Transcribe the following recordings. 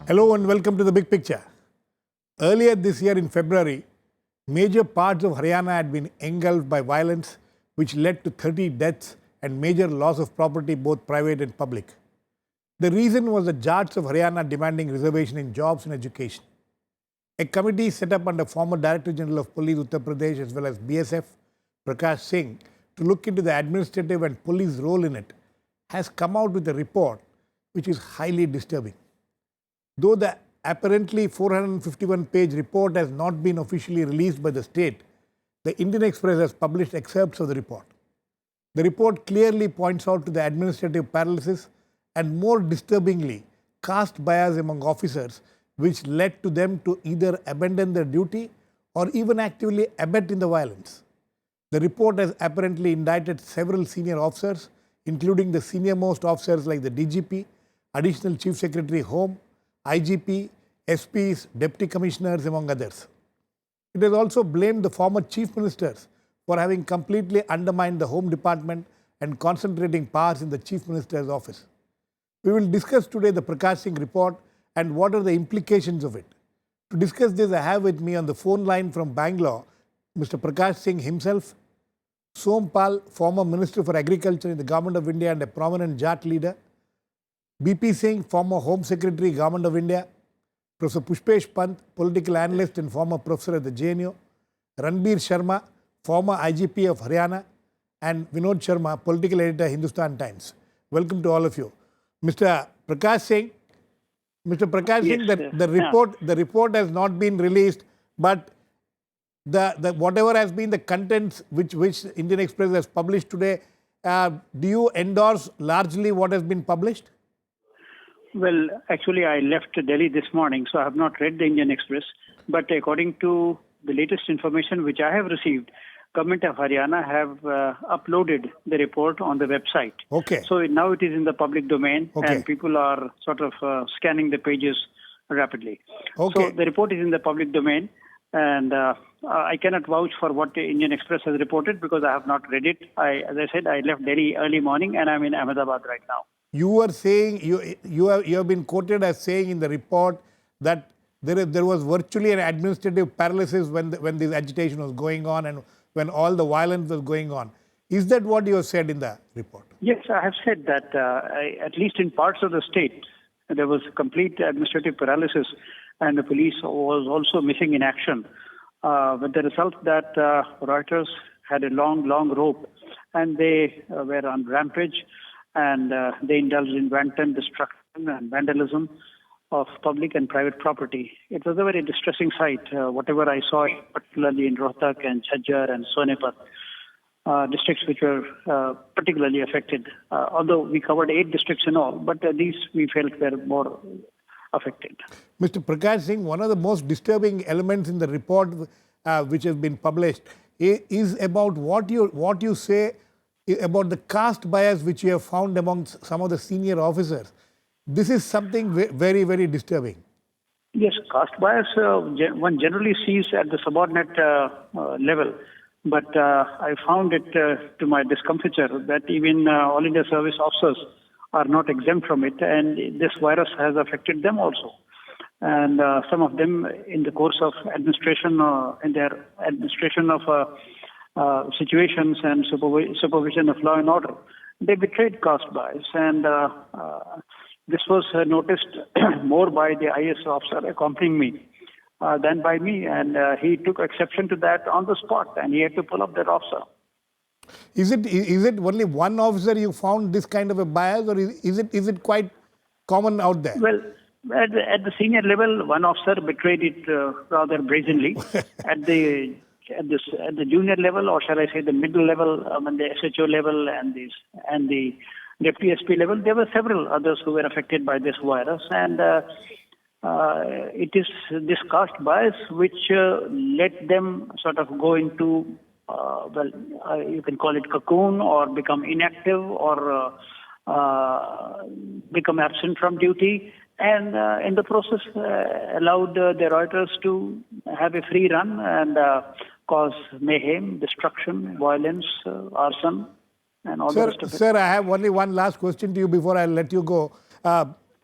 Hello and welcome to the big picture. Earlier this year in February, major parts of Haryana had been engulfed by violence which led to 30 deaths and major loss of property both private and public. The reason was the Jats of Haryana demanding reservation in jobs and education. A committee set up under former Director General of Police Uttar Pradesh as well as BSF, Prakash Singh, to look into the administrative and police role in it, has come out with a report which is highly disturbing. Though the apparently 451-page report has not been officially released by the state, the Indian Express has published excerpts of the report. The report clearly points out to the administrative paralysis and, more disturbingly, caste bias among officers, which led to them to either abandon their duty or even actively abet in the violence. The report has apparently indicted several senior officers, including the senior-most officers like the DGP, Additional Chief Secretary Home, IGP, SPs, Deputy Commissioners, among others. It has also blamed the former Chief Ministers for having completely undermined the Home Department and concentrating powers in the Chief Minister's office. We will discuss today the Prakash Singh report and what are the implications of it. To discuss this, I have with me on the phone line from Bangalore, Mr. Prakash Singh himself, Sompal, former Minister for Agriculture in the Government of India and a prominent Jat leader, BP Singh, former Home Secretary, Government of India, Prof. Pushpesh Pant, political analyst and former professor at the JNU, Ranbir Sharma, former IGP of Haryana, and Vinod Sharma, political editor, Hindustan Times. Welcome to all of you. Mr. Prakash Singh, the report has not been released, but whatever has been the contents which Indian Express has published today, do you endorse largely what has been published? Well, actually, I left Delhi this morning, so I have not read the Indian Express. But according to the latest information which I have received, Government of Haryana have uploaded the report on the website. Okay. So now it is in the public domain, okay, and people are sort of scanning the pages rapidly. Okay. So the report is in the public domain, and I cannot vouch for what the Indian Express has reported because I have not read it. As I said, I left Delhi early morning, and I'm in Ahmedabad right now. You were saying, you have been quoted as saying in the report that there was virtually an administrative paralysis when this agitation was going on and when all the violence was going on. Is that what you have said in the report? Yes, I have said that at least in parts of the state, there was complete administrative paralysis and the police was also missing in action. With the result that rioters had a long rope and they were on rampage, and they indulged in wanton destruction and vandalism of public and private property. It was a very distressing sight, whatever I saw, particularly in Rohtak and Jhajjar and Sonepat, districts which were particularly affected. Although we covered 8 districts in all, but these we felt were more affected. Mr. Prakash Singh, one of the most disturbing elements in the report which has been published is about what you say about the caste bias which you have found among some of the senior officers. This is something very, very disturbing. Yes, caste bias one generally sees at the subordinate level, but I found it to my discomfiture that even all India service officers are not exempt from it, and this virus has affected them also. And some of them in the course of administration, in their administration of situations and supervision of law and order, they betrayed caste bias, and this was noticed more by the IS officer accompanying me than by me, and he took exception to that on the spot, and he had to pull up that officer. Is it only one officer you found this kind of a bias, or is it quite common out there? Well, at the senior level, one officer betrayed it rather brazenly. At the junior level, or shall I say the middle level, the SHO level and the Deputy SP level, there were several others who were affected by this virus, and it is this caste bias which let them sort of go into, you can call it cocoon, or become inactive, or become absent from duty, and in the process allowed the rioters to have a free run and cause mayhem, destruction, violence, arson, and all the rest of it. Sir, I have only one last question to you before I let you go.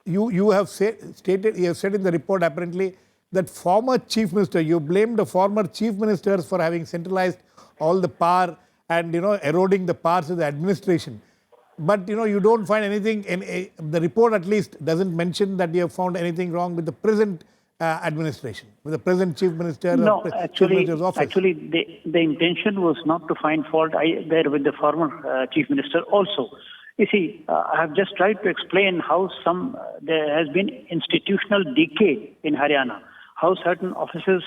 you have stated, you have said in the report apparently that former chief minister, you blamed the former chief ministers for having centralized all the power and eroding the powers of the administration. But you don't find anything in the report, at least doesn't mention that you have found anything wrong with the present administration, with the present chief minister No, or chief actually, minister's office. actually, the intention was not to find fault there with the former chief minister also. You see, I have just tried to explain how there has been institutional decay in Haryana, how certain offices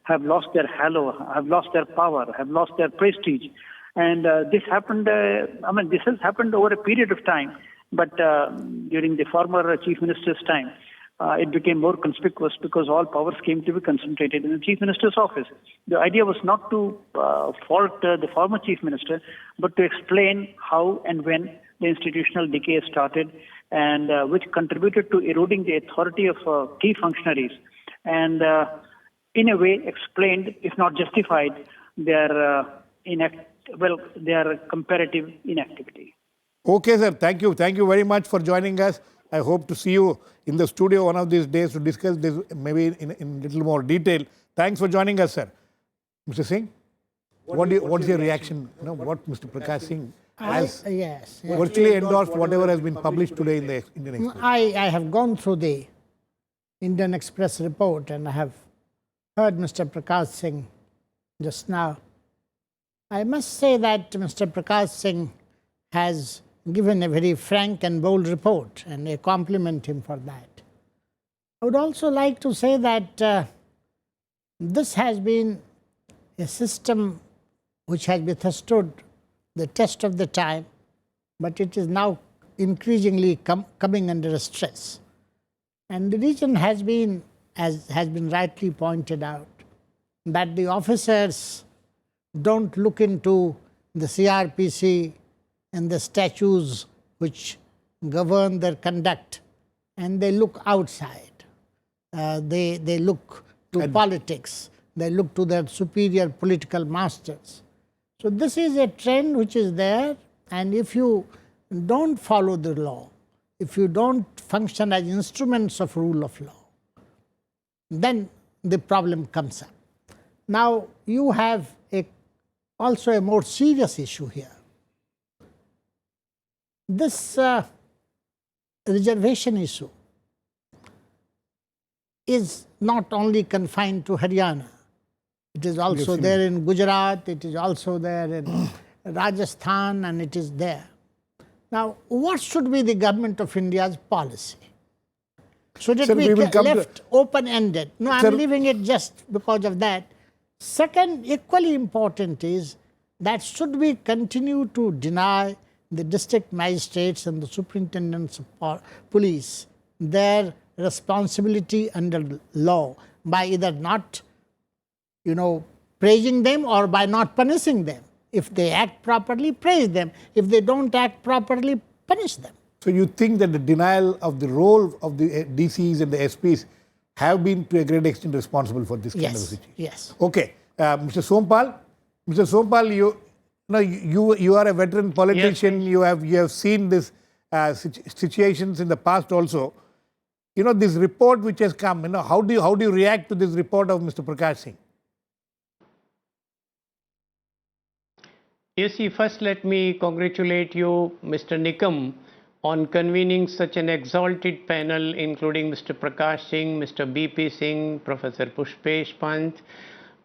have lost their halo, have lost their power, have lost their prestige. And this happened, this has happened over a period of time, but during the former chief minister's time, it became more conspicuous because all powers came to be concentrated in the chief minister's office. The idea was not to fault the former chief minister, but to explain how and when the institutional decay started and which contributed to eroding the authority of key functionaries and in a way explained, if not justified, their comparative inactivity. Okay, sir. Thank you. Thank you very much for joining us. I hope to see you in the studio one of these days to discuss this maybe in little more detail. Thanks for joining us, sir. Mr. Singh, what is your reaction? What Mr. Prakash Singh has virtually endorsed whatever has been published today in the Indian Express. I have gone through the Indian Express report and I have heard Mr. Prakash Singh just now. I must say that Mr. Prakash Singh has given a very frank and bold report, and I compliment him for that. I would also like to say that this has been a system which has withstood the test of the time, but it is now increasingly coming under stress. And the reason has been, as has been rightly pointed out, that the officers don't look into the CRPC and the statutes which govern their conduct, and they look outside. They look to politics. They look to their superior political masters. So this is a trend which is there, and if you don't follow the law, if you don't function as instruments of rule of law, then the problem comes up. Now, you have also a more serious issue here. This reservation issue is not only confined to Haryana. It is also there in Gujarat, it is also there in Rajasthan, and it is there. Now, what should be the government of India's policy? Should it be left open-ended? No, I'm leaving it just because of that. Second, equally important is that should we continue to deny the district magistrates and the superintendents of police their responsibility under law by either not, praising them or by not punishing them. If they act properly, praise them. If they don't act properly, punish them. So you think that the denial of the role of the DCs and the SPs have been to a great extent responsible for this kind of situation? Yes. Okay. Mr. Sompal, you are a veteran politician. Yes. You have seen this situations in the past also. This report which has come, how do you react to this report of Mr. Prakash Singh? You see, first let me congratulate you, Mr. Nikam, on convening such an exalted panel, including Mr. Prakash Singh, Mr. BP Singh, Professor Pushpesh, Pant,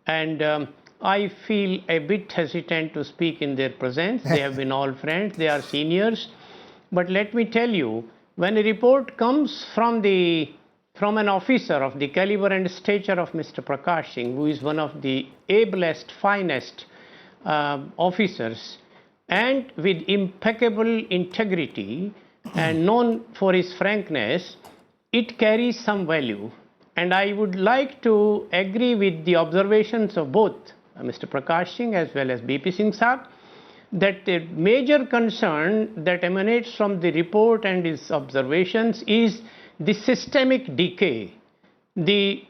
and I feel a bit hesitant to speak in their presence. They have been all friends, they are seniors. But let me tell you, when a report comes from an officer of the caliber and stature of Mr. Prakash Singh, who is one of the ablest, finest officers, and with impeccable integrity and known for his frankness, it carries some value. And I would like to agree with the observations of both Mr. Prakash Singh as well as BP Singh Saab, that the major concern that emanates from the report and his observations is the systemic decay, the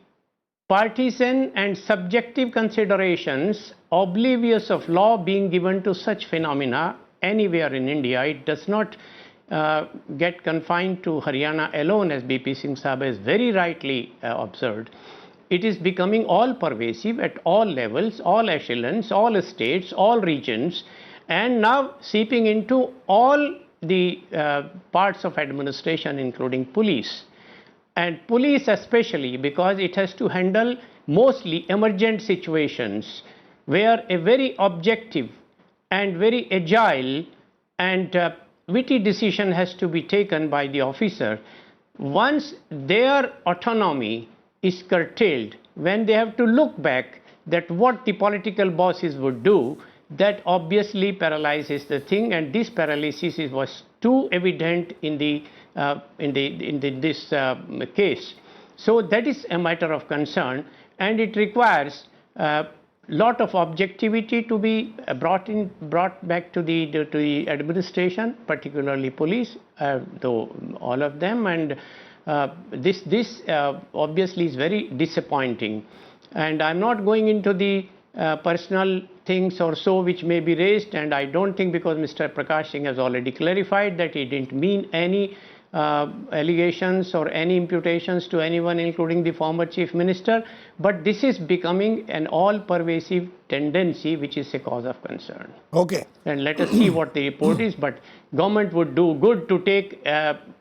partisan and subjective considerations oblivious of law being given to such phenomena anywhere in India. It does not get confined to Haryana alone, as BP Singh Sahib has very rightly observed. It is becoming all pervasive at all levels, all echelons, all states, all regions, and now seeping into all the parts of administration, including police. And police especially, because it has to handle mostly emergent situations where a very objective and very agile and witty decision has to be taken by the officer. Once their autonomy is curtailed, when they have to look back that what the political bosses would do, that obviously paralyzes the thing, and this paralysis was too evident in this case. So that is a matter of concern, and it requires lot of objectivity to be brought back to the administration, particularly police, though all of them, and this obviously is very disappointing. And I'm not going into the personal things or so which may be raised, and I don't think, because Mr. Prakash Singh has already clarified that he didn't mean any allegations or any imputations to anyone, including the former chief minister, but this is becoming an all-pervasive tendency which is a cause of concern. Okay. And let us see what the report is, but government would do good to take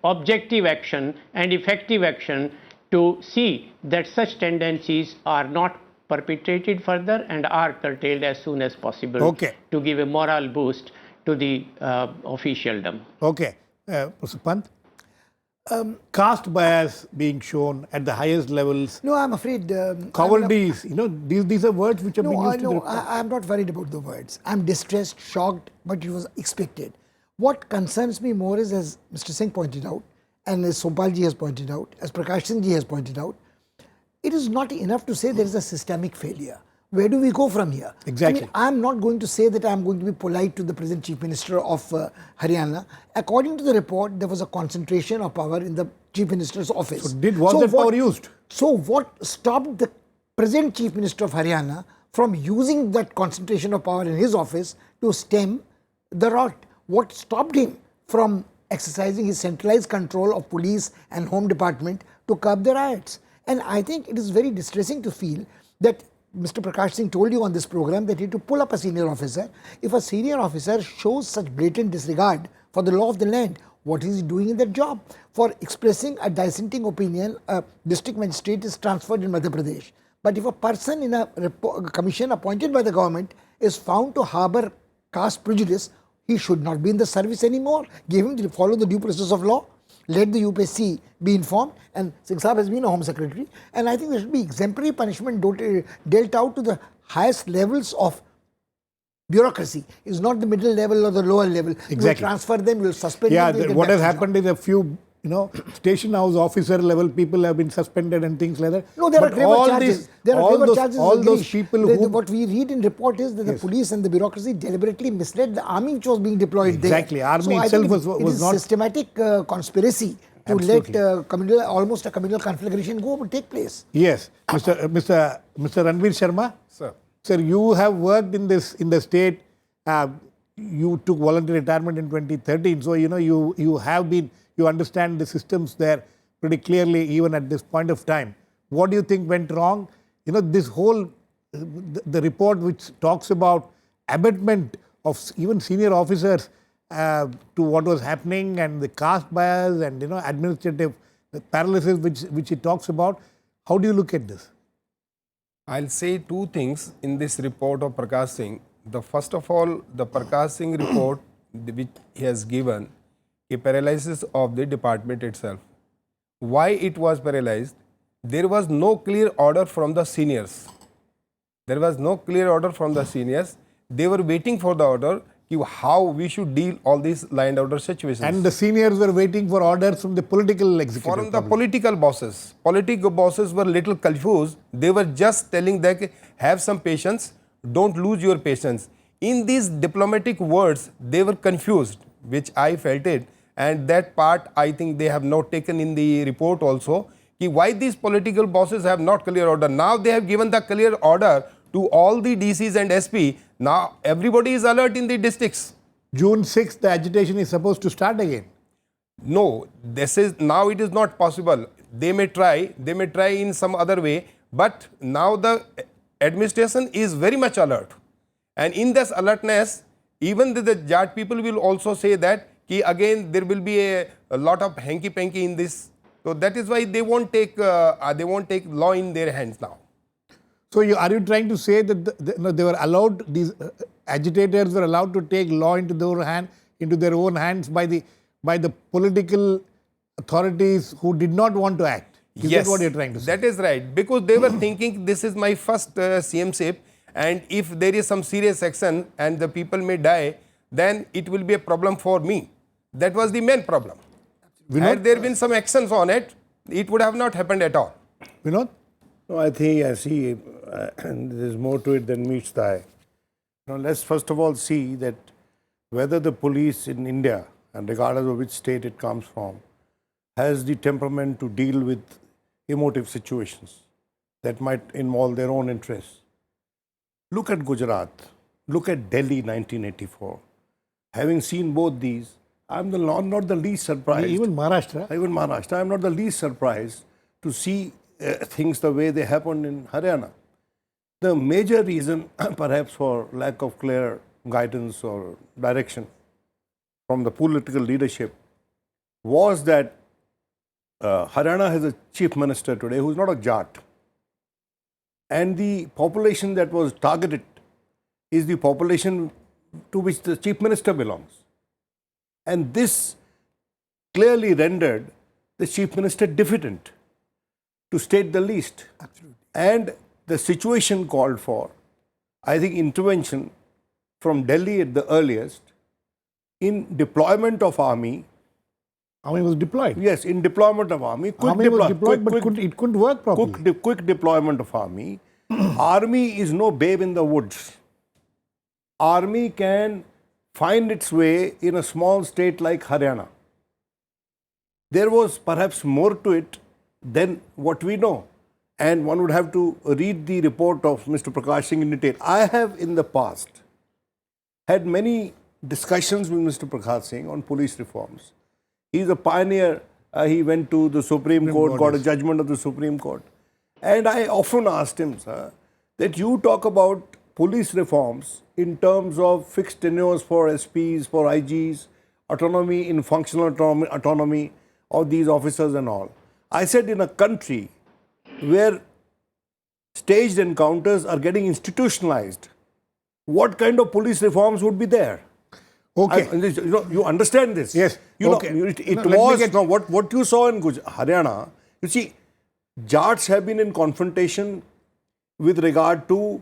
objective action and effective action to see that such tendencies are not perpetrated further and are curtailed as soon as possible, to give a moral boost to the officialdom. Okay. Professor Pant? Caste bias being shown at the highest levels. No, I'm afraid. Cowardice, these are words which are being used. No, I'm not worried about the words. I'm distressed, shocked, but it was expected. What concerns me more is, as Mr. Singh pointed out, and as Sompal ji has pointed out, as Prakash Singh ji has pointed out, it is not enough to say there is a systemic failure. Where do we go from here? Exactly. I mean, I'm not going to say that I'm going to be polite to the present Chief Minister of Haryana. According to the report, there was a concentration of power in the Chief Minister's office. So was that power used? So what stopped the present Chief Minister of Haryana from using that concentration of power in his office to stem the rot? What stopped him from exercising his centralized control of police and home department to curb the riots? And I think it is very distressing to feel that Mr. Prakash Singh told you on this program that he had to pull up a senior officer. If a senior officer shows such blatant disregard for the law of the land, what is he doing in that job? For expressing a dissenting opinion, a district magistrate is transferred in Madhya Pradesh. But if a person in a commission appointed by the government is found to harbour caste prejudice, he should not be in the service anymore. Give him to follow the due process of law. Let the UPSC be informed, and Singh Saab has been a Home Secretary, and I think there should be exemplary punishment dealt out to the highest levels of bureaucracy. It's not the middle level or the lower level. Exactly. You will transfer them, you will suspend them. Yeah, what has happened is a few station house officer level people have been suspended and things like that. No, there are graver charges. All those people who... What we read in report is that the police and the bureaucracy deliberately misled the army which was being deployed there. Exactly. Army itself was not... It is systematic conspiracy to let almost a communal conflagration take place. Yes. Mr. Ranbir Sharma? Sir. Sir, you have worked in the state. You took voluntary retirement in 2013. So, you understand the systems there pretty clearly even at this point of time. What do you think went wrong? This whole, the report which talks about abatement of even senior officers to what was happening, and the caste bias and, administrative paralysis which it talks about. How do you look at this? I'll say two things in this report of Prakash Singh. First of all, the Prakash Singh report which he has given a paralysis of the department itself. Why it was paralyzed? There was no clear order from the seniors. There was no clear order from the seniors. They were waiting for the order how we should deal all these law and order situations. And the seniors were waiting for orders from the political executive. From the political bosses. Political bosses were little confused. They were just telling that have some patience, don't lose your patience. In these diplomatic words, they were confused, which I felt it. And that part, I think they have not taken in the report also. Why these political bosses have not clear order. Now they have given the clear order to all the DCs and SP. Now everybody is alert in the districts. June 6th, the agitation is supposed to start again. No, this is now it is not possible. They may try in some other way, but now the administration is very much alert. And in this alertness, even the Jat people will also say that again there will be a lot of hanky-panky in this. So that is why they won't take law in their hands now. So are you trying to say that they were allowed, these agitators were allowed to take law into their own hands by the political authorities who did not want to act? Is Yes, that what you're trying to say? that is right. Because they were thinking this is my first CMship, and if there is some serious action and the people may die, then it will be a problem for me. That was the main problem. Had there been some actions on it, it would have not happened at all. Vinod? No, I think there's more to it than meets the eye. Now, let's first of all see that whether the police in India, and regardless of which state it comes from, has the temperament to deal with emotive situations that might involve their own interests. Look at Gujarat. Look at Delhi 1984. Having seen both these, I'm not the least surprised. Even Maharashtra? Even Maharashtra. I'm not the least surprised to see things the way they happened in Haryana. The major reason, perhaps for lack of clear guidance or direction from the political leadership, was that Haryana has a chief minister today who is not a Jat. And the population that was targeted is the population to which the chief minister belongs. And this clearly rendered the chief minister deficient, to state the least. Absolutely. And the situation called for, I think, intervention from Delhi at the earliest in deployment of army. Army was deployed. Yes, in deployment of army. Army was deployed, but it couldn't work properly. Quick deployment of army. Army is no babe in the woods. Army can find its way in a small state like Haryana. There was perhaps more to it than what we know. And one would have to read the report of Mr. Prakash Singh in detail. I have in the past had many discussions with Mr. Prakash Singh on police reforms. He's a pioneer. He went to the Supreme Court, got a judgment of the Supreme Court. And I often asked him, sir, that you talk about police reforms in terms of fixed tenures for SPs, for IGs, autonomy in functional autonomy of these officers and all. I said, in a country where staged encounters are getting institutionalized, what kind of police reforms would be there? Okay. You understand this? Yes. What you saw in Haryana, you see, Jats have been in confrontation with regard to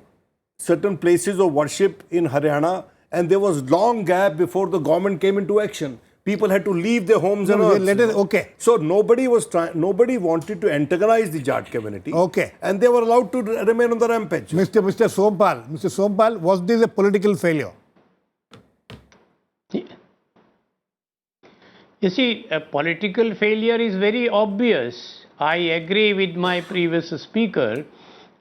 certain places of worship in Haryana, and there was long gap before the government came into action. People had to leave their homes and all. Okay. So nobody wanted to antagonize the Jat community. Okay. And they were allowed to remain on the rampage. Mr. Sompal, was this a political failure? You see, a political failure is very obvious. I agree with my previous speaker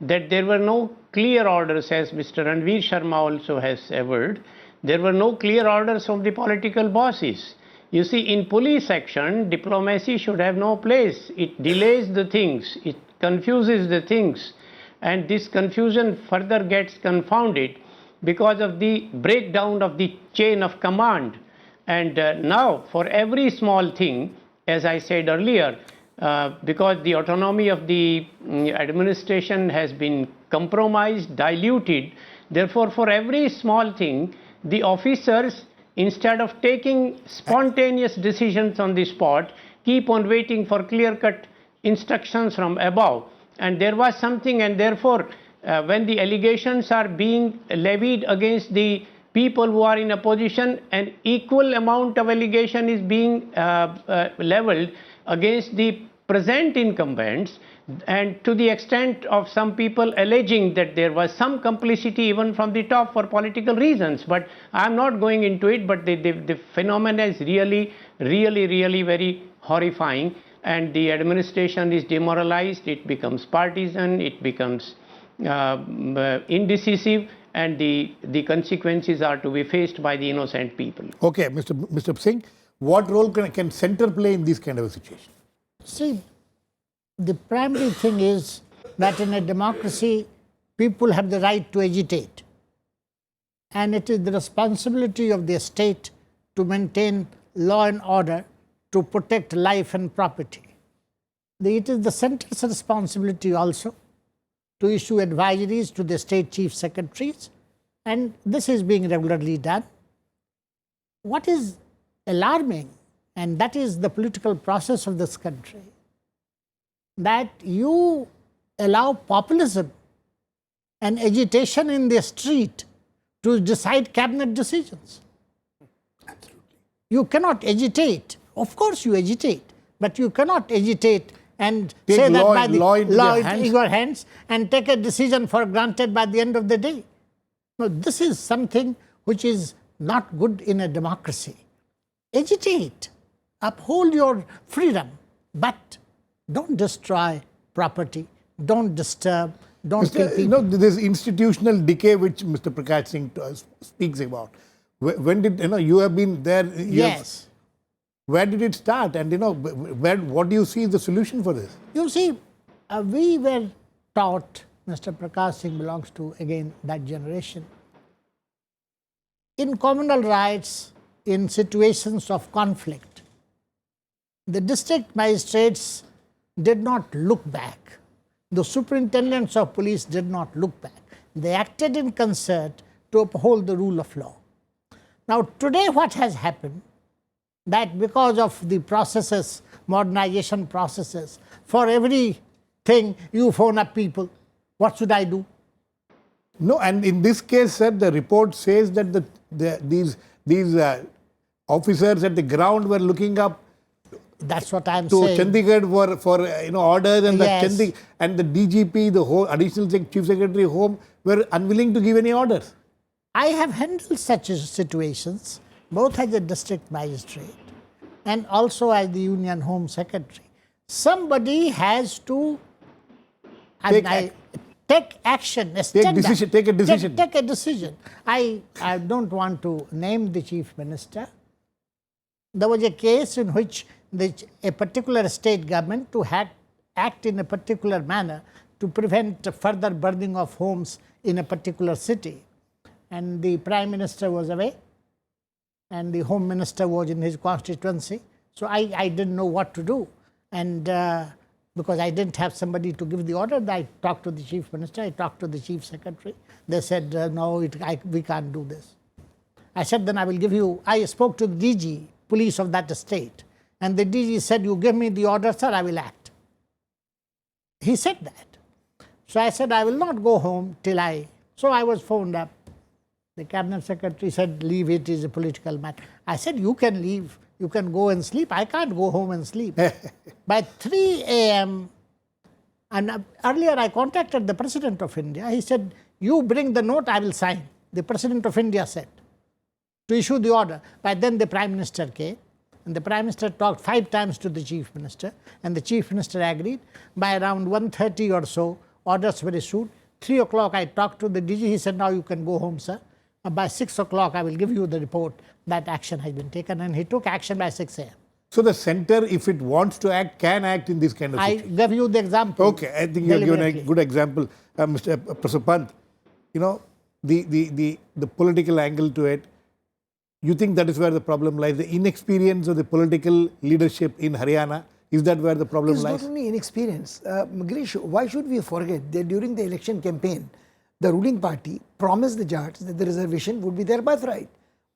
that there were no clear orders, as Mr. Ranbir Sharma also has averred. There were no clear orders from the political bosses. You see, in police action, diplomacy should have no place. It delays the things, it confuses the things, and this confusion further gets confounded because of the breakdown of the chain of command. And now, for every small thing, as I said earlier, because the autonomy of the administration has been compromised, diluted, therefore, for every small thing, the officers, instead of taking spontaneous decisions on the spot, keep on waiting for clear-cut instructions from above. And there was something, and therefore, when the allegations are being levied against the people who are in opposition, an equal amount of allegation is being leveled against the present incumbents, and to the extent of some people alleging that there was some complicity even from the top for political reasons. But I am not going into it, but the phenomena is really very horrifying, and the administration is demoralized, it becomes partisan, it becomes indecisive, and the consequences are to be faced by the innocent people. Okay, Mr. Singh, What role can center play in this kind of a situation? See, the primary thing is that in a democracy, people have the right to agitate. And it is the responsibility of the state to maintain law and order, to protect life and property. It is the centre's responsibility also to issue advisories to the state chief secretaries, and this is being regularly done. What is alarming, and that is the political process of this country, that you allow populism and agitation in the street to decide cabinet decisions. Absolutely. You cannot agitate. Of course you agitate, but you cannot agitate and take say law, that by the law into your hands and take a decision for granted by the end of the day. No, this is something which is not good in a democracy. Agitate, uphold your freedom, but don't destroy property, don't disturb, don't kill people. This institutional decay which Mr. Prakash Singh speaks about. When did, you have been there? Yes. Where did it start? And, what do you see is the solution for this? You see, we were taught, Mr. Prakash Singh belongs to, again, that generation. In communal rights, in situations of conflict, the district magistrates did not look back. The superintendents of police did not look back. They acted in concert to uphold the rule of law. Now, today what has happened, that because of the processes, modernization processes, for everything you phone up people, what should I do? No, and in this case, sir, the report says that these officers at the ground were looking up. That's what I'm to saying. Chandigarh for orders, and Yes. and the DGP, the whole additional chief secretary home, were unwilling to give any orders. I have handled such situations, both as a district magistrate and also as the Union Home Secretary. Somebody has to take action, take a decision. Take a decision. I don't want to name the chief minister. There was a case in which a particular state government to act in a particular manner to prevent further burning of homes in a particular city. And the Prime Minister was away and the Home Minister was in his constituency. So I didn't know what to do. And because I didn't have somebody to give the order, I talked to the Chief Minister, I talked to the Chief Secretary. They said, no, we can't do this. I said, then I spoke to the DG, police of that state. And the DG said, you give me the order, sir, I will act. He said that. So I said, I will not go home till So I was phoned up. The Cabinet Secretary said, leave, it is a political matter. I said, you can leave. You can go and sleep. I can't go home and sleep. By 3 a.m., and earlier I contacted the President of India. He said, you bring the note, I will sign. The President of India said, to issue the order. By then the Prime Minister came, and the Prime Minister talked 5 times to the Chief Minister, and the Chief Minister agreed. By around 1:30 or so, orders were issued. 3 o'clock I talked to the DG. He said, now you can go home, sir. By 6 o'clock, I will give you the report that action has been taken, and he took action by 6 a.m. So the center, if it wants to act, can act in this kind of situation. I gave you the example. Okay, I think you have given a good example, Mr. Professor Pant. The political angle to it. You think that is where the problem lies? The inexperience of the political leadership in Haryana, is that where the problem lies? It's not only inexperience. Girish, why should we forget that during the election campaign, the ruling party promised the Jats that the reservation would be their birthright.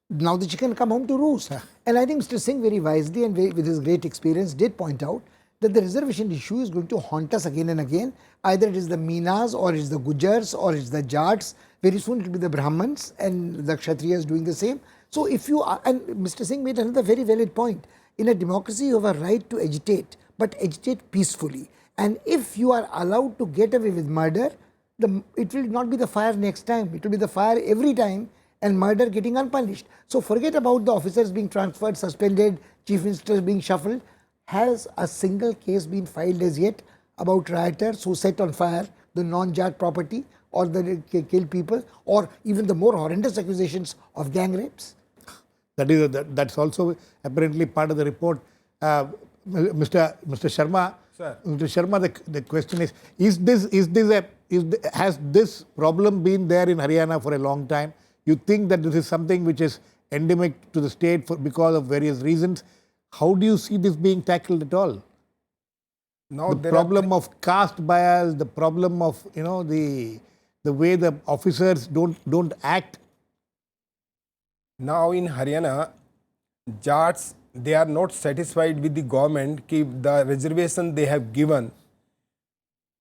Now the chicken come home to roost. And I think Mr. Singh very wisely and with his great experience did point out that the reservation issue is going to haunt us again and again. Either it is the Meenas or it is the Gujars or it is the Jats. Very soon it will be the Brahmins and the Kshatriyas doing the same. So if you are, and Mr. Singh made another very valid point. In a democracy you have a right to agitate, but agitate peacefully. And if you are allowed to get away with murder, it will not be the fire next time. It will be the fire every time and murder getting unpunished. So forget about the officers being transferred, suspended, chief ministers being shuffled. Has a single case been filed as yet about rioters who set on fire the non-Jat property or the kill people, or even the more horrendous accusations of gang rapes? That's also apparently part of the report. Mr. Sharma, Sir. Mr. Sharma, the question has this problem been there in Haryana for a long time? You think that this is something which is endemic to the state because of various reasons? How do you see this being tackled at all? Now The problem of caste bias, the problem of the way the officers don't act. Now in Haryana, Jats, they are not satisfied with the government ki the reservation they have given.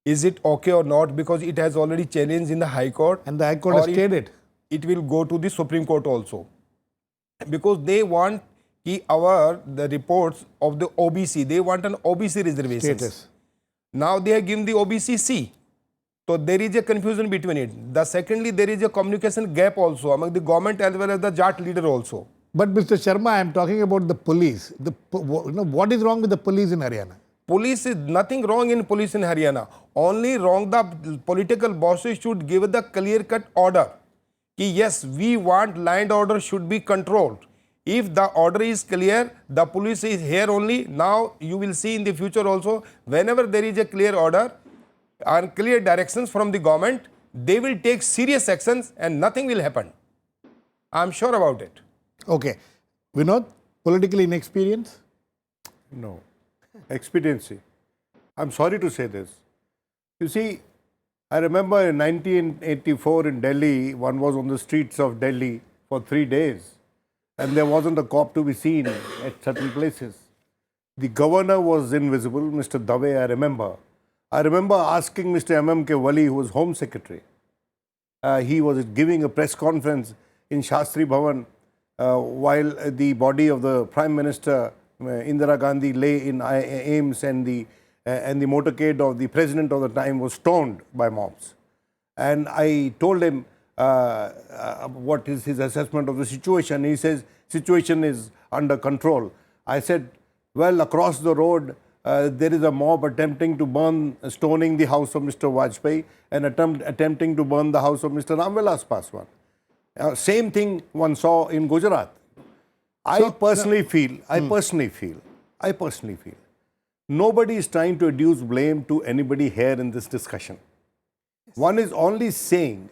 Is it okay or not? Because it has already challenged in the High Court. And the High Court has stated. It will go to the Supreme Court also. Because they want the reports of the OBC, they want an OBC reservation. Status. Now they have given the OBC C. So there is a confusion between it. Secondly, there is a communication gap also among the government as well as the Jat leader also. But Mr. Sharma, I am talking about the police. What is wrong with the police in Haryana? Police is nothing wrong in police in Haryana. Only wrong the political bosses should give the clear-cut order. Ki yes, we want land order should be controlled. If the order is clear, the police is here only. Now you will see in the future also, whenever there is a clear order and clear directions from the government, they will take serious actions and nothing will happen. I am sure about it. Okay. Vinod, political inexperience? No. Expediency. I'm sorry to say this. You see, I remember in 1984 in Delhi, one was on the streets of Delhi for 3 days and there wasn't a cop to be seen at certain places. The governor was invisible, Mr. Dave, I remember. I remember asking Mr. M.M.K. Wali, who was Home Secretary. He was giving a press conference in Shastri Bhavan while the body of the Prime Minister Indira Gandhi lay in AIIMS and the motorcade of the president of the time was stoned by mobs. And I told him what is his assessment of the situation. He says, situation is under control. I said, well, across the road, there is a mob attempting to stoning the house of Mr. Vajpayee and attempting to burn the house of Mr. Ramvilas Paswan. Same thing one saw in Gujarat. I personally feel, nobody is trying to adduce blame to anybody here in this discussion. One is only saying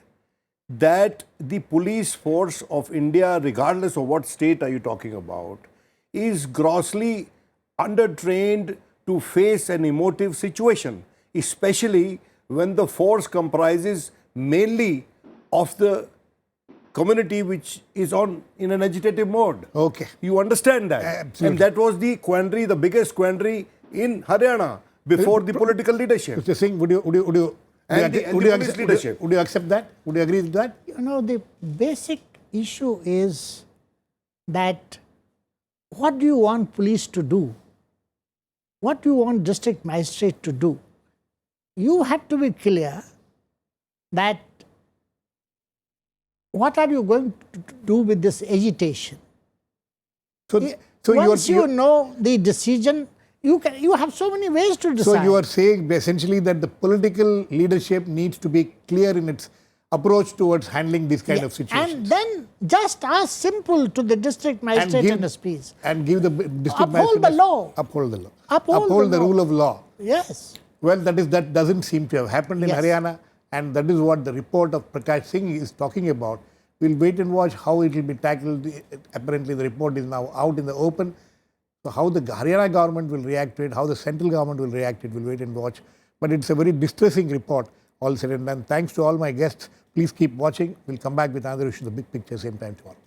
that the police force of India, regardless of what state are you talking about, is grossly undertrained to face an emotive situation, especially when the force comprises mainly of the community which is in an agitative mode. Okay. You understand that? Absolutely. And that was the quandary, the biggest quandary in Haryana before the political leadership. Mr. Singh, would you accept that? Would you agree with that? You know, the basic issue is that what do you want police to do? What do you want district magistrate to do? You have to be clear that what are you going to do with this agitation? Once you know the decision, you have so many ways to decide. So you are saying essentially that the political leadership needs to be clear in its approach towards handling this kind of situations. And then just ask simple to the district magistrate and SPs. And give the district Uphold the law. Uphold the law. Uphold the law. rule of law. Yes. Well, that doesn't seem to have happened in Haryana, and that is what the report of Prakash Singh is talking about. We'll wait and watch how it will be tackled. Apparently, the report is now out in the open. So how the Haryana government will react to it, how the central government will react to it, we'll wait and watch. But it's a very distressing report, all said and done. Thanks to all my guests. Please keep watching. We'll come back with another issue, the big picture, same time tomorrow.